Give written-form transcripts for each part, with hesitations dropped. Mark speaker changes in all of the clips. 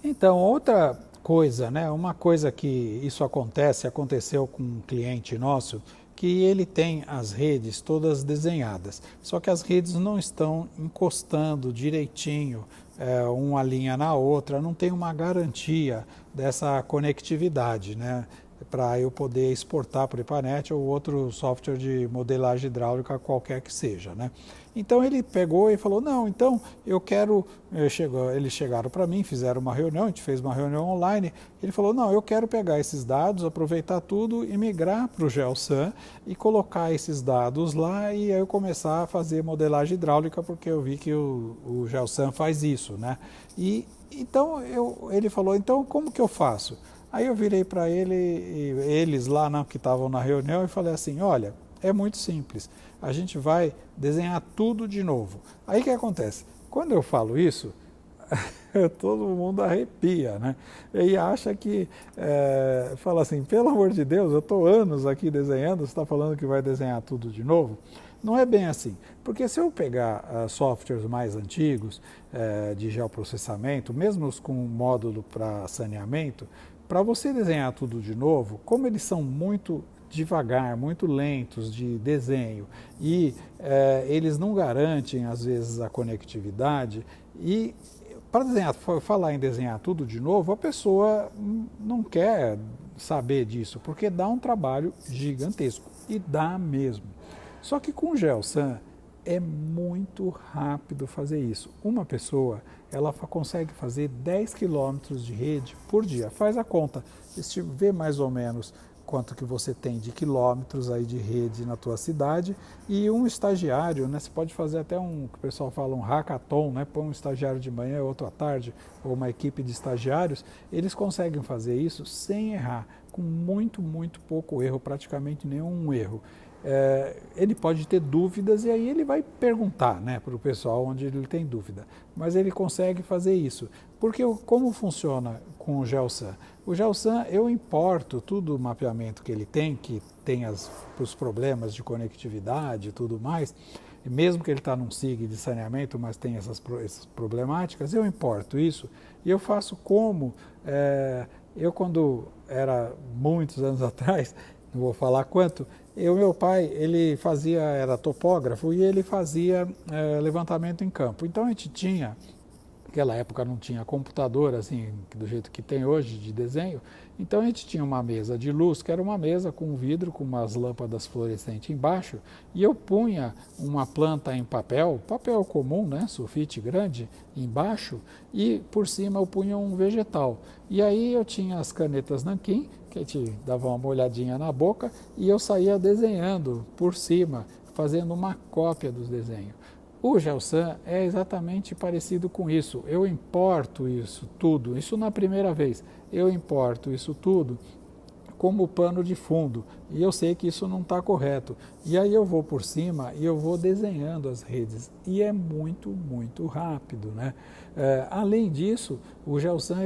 Speaker 1: Então, outra coisa, né? Uma coisa que isso aconteceu com um cliente nosso, que ele tem as redes todas desenhadas, só que as redes não estão encostando direitinho, uma linha na outra, não tem uma garantia dessa conectividade, né? Para eu poder exportar para o IPANET ou outro software de modelagem hidráulica, qualquer que seja, né? Então ele pegou e falou, não, então eu quero, eles chegaram para mim, fizeram uma reunião, a gente fez uma reunião online, ele falou, não, eu quero pegar esses dados, aproveitar tudo e migrar para o GeoSam e colocar esses dados lá e aí eu começar a fazer modelagem hidráulica, porque eu vi que o GeoSam faz isso, né? E então ele falou, então como que eu faço? Aí eu virei para eles lá que estavam na reunião e falei assim, olha, é muito simples, a gente vai desenhar tudo de novo. Aí o que acontece? Quando eu falo isso, todo mundo arrepia, né? E acha que, fala assim, pelo amor de Deus, eu estou anos aqui desenhando, você está falando que vai desenhar tudo de novo? Não é bem assim, porque se eu pegar softwares mais antigos de geoprocessamento, mesmo os com módulo para saneamento, para você desenhar tudo de novo, como eles são muito devagar, muito lentos de desenho e eles não garantem às vezes a conectividade e para falar em desenhar tudo de novo, a pessoa não quer saber disso, porque dá um trabalho gigantesco e dá mesmo. Só que com o GeoSam é muito rápido fazer isso. Uma pessoa, ela consegue fazer 10 quilômetros de rede por dia. Faz a conta, vê mais ou menos quanto que você tem de quilômetros aí de rede na tua cidade e um estagiário, né? Você pode fazer até que o pessoal fala um hackathon, né? Põe um estagiário de manhã, outro à tarde, ou uma equipe de estagiários, eles conseguem fazer isso sem errar, com muito, muito pouco erro, praticamente nenhum erro. Ele pode ter dúvidas e aí ele vai perguntar, né, para o pessoal onde ele tem dúvida. Mas ele consegue fazer isso. Porque como funciona com o GeoSam? O GeoSam, eu importo tudo o mapeamento que ele tem, que tem os problemas de conectividade e tudo mais, e mesmo que ele está num SIG de saneamento, mas tem essas problemáticas, eu importo isso e eu faço como eu quando era muitos anos atrás, não vou falar quanto, meu pai, ele era topógrafo e ele fazia levantamento em campo. Então a gente tinha, naquela época não tinha computador assim, do jeito que tem hoje de desenho, então a gente tinha uma mesa de luz, que era uma mesa com vidro, com umas lâmpadas fluorescentes embaixo, e eu punha uma planta em papel comum, né, sulfite grande, embaixo, e por cima eu punha um vegetal. E aí eu tinha as canetas nanquim, que a gente dava uma molhadinha na boca, e eu saía desenhando por cima, fazendo uma cópia dos desenhos. O GeoSam é exatamente parecido com isso. Eu importo isso tudo, isso na primeira vez, eu importo isso tudo como pano de fundo e eu sei que isso não está correto. E aí eu vou por cima e eu vou desenhando as redes e é muito, muito rápido, né? Além disso, o GeoSam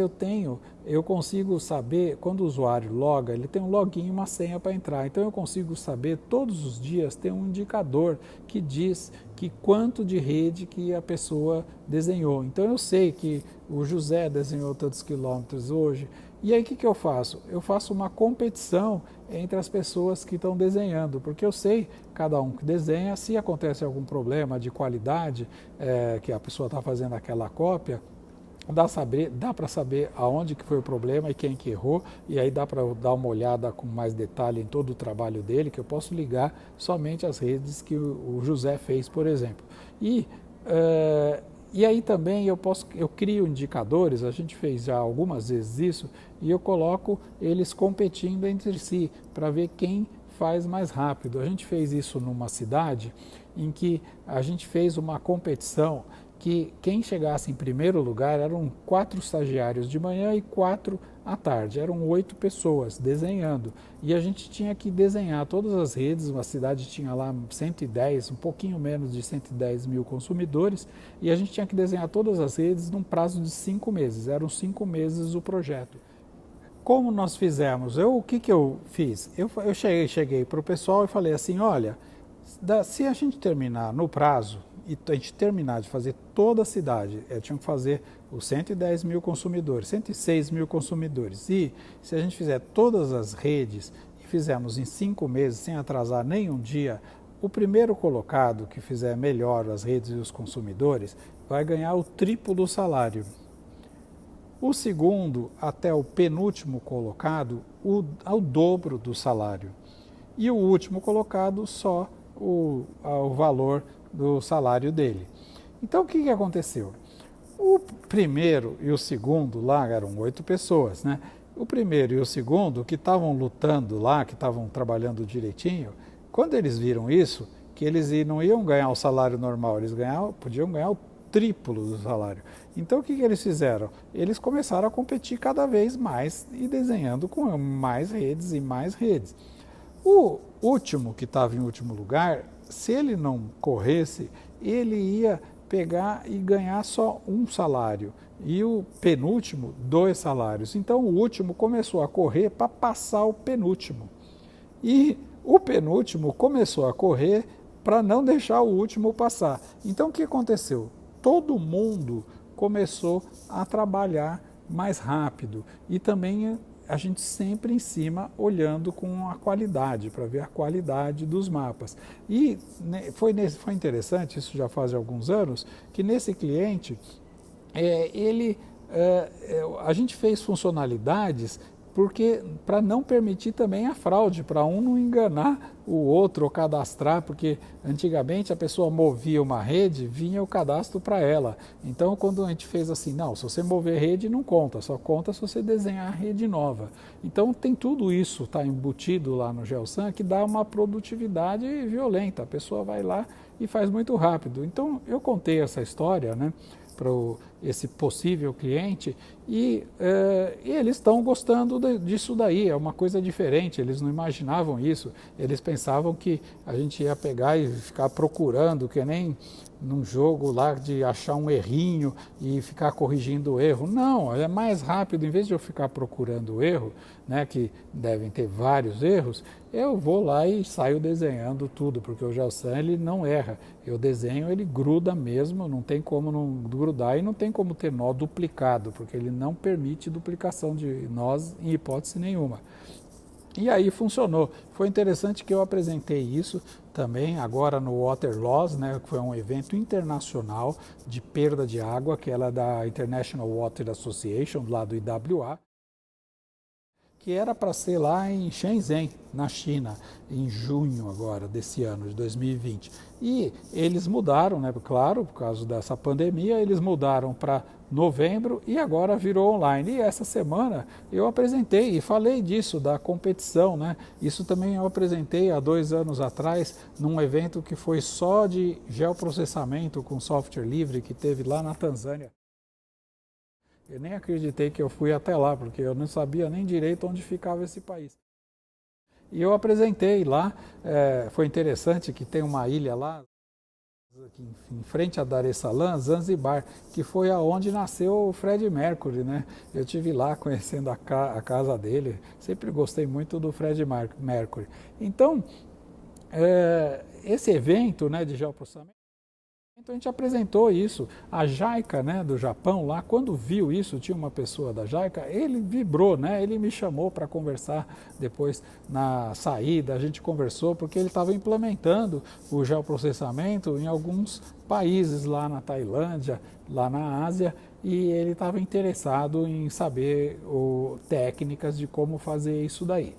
Speaker 1: eu consigo saber, quando o usuário loga, ele tem um login e uma senha para entrar, então eu consigo saber todos os dias, tem um indicador que diz que quanto de rede que a pessoa desenhou. Então eu sei que o José desenhou tantos quilômetros hoje. E aí o que eu faço? Eu faço uma competição entre as pessoas que estão desenhando, porque eu sei, cada um que desenha, se acontece algum problema de qualidade, que a pessoa está fazendo aquela cópia, dá para saber aonde que foi o problema e quem que errou, e aí dá para dar uma olhada com mais detalhe em todo o trabalho dele, que eu posso ligar somente as redes que o José fez, por exemplo. E aí também eu crio indicadores, a gente fez já algumas vezes isso, e eu coloco eles competindo entre si, para ver quem faz mais rápido. A gente fez isso numa cidade em que a gente fez uma competição que quem chegasse em primeiro lugar eram 4 estagiários de manhã e 4 à tarde. Eram 8 pessoas desenhando. E a gente tinha que desenhar todas as redes, a cidade tinha lá 110, um pouquinho menos de 110 mil consumidores, e a gente tinha que desenhar todas as redes num prazo de 5 meses. Eram 5 meses o projeto. Como nós fizemos? O que eu fiz? Eu cheguei para o pessoal e falei assim, olha, se a gente terminar no prazo, e a gente terminar de fazer toda a cidade, tinha que fazer os 110 mil consumidores, 106 mil consumidores. E se a gente fizer todas as redes e fizermos em 5 meses, sem atrasar nenhum dia, o primeiro colocado que fizer melhor as redes e os consumidores vai ganhar o triplo do salário. O segundo, até o penúltimo colocado, ao dobro do salário. E o último colocado, só o valor do salário dele. Então, o que aconteceu? O primeiro e o segundo lá eram 8 pessoas, né? O primeiro e o segundo, que estavam lutando lá, que estavam trabalhando direitinho, quando eles viram isso, que eles não iam ganhar o salário normal, eles podiam ganhar o triplo do salário. Então, o que eles fizeram? Eles começaram a competir cada vez mais e desenhando com mais redes e mais redes. O último, que estava em último lugar, se ele não corresse, ele ia pegar e ganhar só um salário. E o penúltimo, 2 salários. Então, o último começou a correr para passar o penúltimo. E o penúltimo começou a correr para não deixar o último passar. Então, o que aconteceu? Todo mundo começou a trabalhar mais rápido e também a gente sempre em cima olhando com a qualidade, para ver a qualidade dos mapas. E foi interessante, isso já faz alguns anos, que nesse cliente, a gente fez funcionalidades porque para não permitir também a fraude, para um não enganar o outro ou cadastrar, porque antigamente a pessoa movia uma rede, vinha o cadastro para ela. Então, quando a gente fez assim, não, se você mover rede não conta, só conta se você desenhar a rede nova. Então, tem tudo isso, está embutido lá no GeoSam, que dá uma produtividade violenta. A pessoa vai lá e faz muito rápido. Então, eu contei essa história, né, para esse possível cliente e eles estão gostando disso daí, é uma coisa diferente, eles não imaginavam isso, eles pensavam que a gente ia pegar e ficar procurando, que nem num jogo lá de achar um errinho e ficar corrigindo o erro. Não, é mais rápido, em vez de eu ficar procurando o erro, né, que devem ter vários erros, eu vou lá e saio desenhando tudo, porque o GeoSam ele não erra. Eu desenho, ele gruda mesmo, não tem como não grudar e não tem como ter nó duplicado, porque ele não permite duplicação de nós em hipótese nenhuma. E aí funcionou. Foi interessante que eu apresentei isso também agora no Water Loss, né, que foi um evento internacional de perda de água, que ela é da International Water Association, lá do IWA, que era para ser lá em Shenzhen, na China, em junho agora desse ano, de 2020. E eles mudaram, né, claro, por causa dessa pandemia, eles mudaram para novembro e agora virou online. E essa semana eu apresentei e falei disso, da competição, né? Isso também eu apresentei há 2 anos atrás, num evento que foi só de geoprocessamento com software livre, que teve lá na Tanzânia. Eu nem acreditei que eu fui até lá, porque eu não sabia nem direito onde ficava esse país. E eu apresentei lá, foi interessante que tem uma ilha lá, em frente a Dar es Salaam, Zanzibar, que foi aonde nasceu o Freddie Mercury, né? Eu estive lá conhecendo a casa dele, sempre gostei muito do Freddie Mercury. Então, esse evento, né, de geoprocessamento, então a gente apresentou isso. A JICA, né, do Japão, lá, quando viu isso, tinha uma pessoa da JICA, ele vibrou, né, ele me chamou para conversar depois na saída, a gente conversou, porque ele estava implementando o geoprocessamento em alguns países lá na Tailândia, lá na Ásia, e ele estava interessado em saber técnicas de como fazer isso daí.